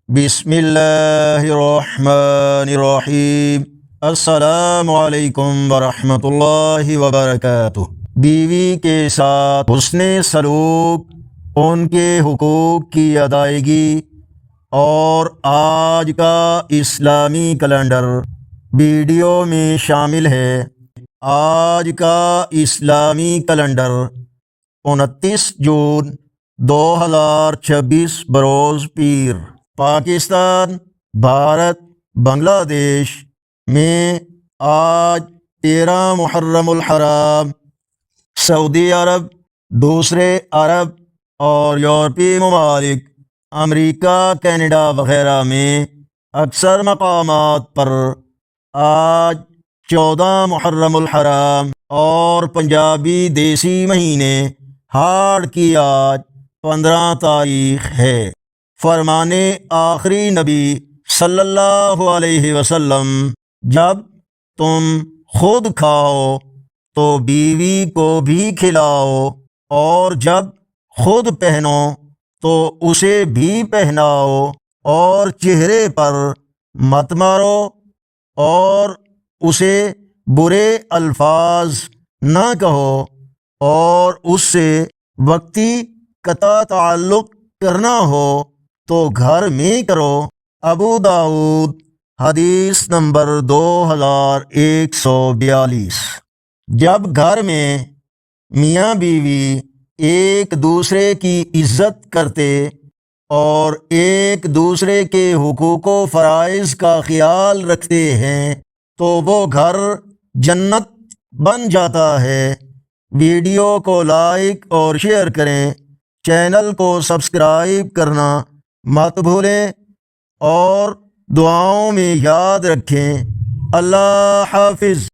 بسم اللہ الرحمن الرحیم۔ السلام علیکم ورحمۃ اللہ وبرکاتہ۔ بیوی کے ساتھ حسن سلوک، ان کے حقوق کی ادائیگی اور آج کا اسلامی کیلنڈر ویڈیو میں شامل ہے۔ آج کا اسلامی کیلنڈر 29 جون 2026 بروز پیر، پاکستان، بھارت، بنگلہ دیش میں آج 13 محرم الحرام۔ سعودی عرب، دوسرے عرب اور یورپی ممالک، امریکہ، کینیڈا وغیرہ میں اکثر مقامات پر آج 14 محرم الحرام اور پنجابی دیسی مہینے ہاڑ کی آج 15 تاریخ ہے۔ فرمانے آخری نبی صلی اللہ علیہ وسلم، جب تم خود کھاؤ تو بیوی کو بھی کھلاؤ، اور جب خود پہنو تو اسے بھی پہناؤ، اور چہرے پر مت مارو اور اسے برے الفاظ نہ کہو، اور اس سے وقتی قطع تعلق کرنا ہو تو گھر میں کرو۔ ابو داؤد، حدیث نمبر 2142۔ جب گھر میں میاں بیوی ایک دوسرے کی عزت کرتے اور ایک دوسرے کے حقوق و فرائض کا خیال رکھتے ہیں تو وہ گھر جنت بن جاتا ہے۔ ویڈیو کو لائک اور شیئر کریں، چینل کو سبسکرائب کرنا مت بھولیں، اور دعاؤں میں یاد رکھیں۔ اللہ حافظ۔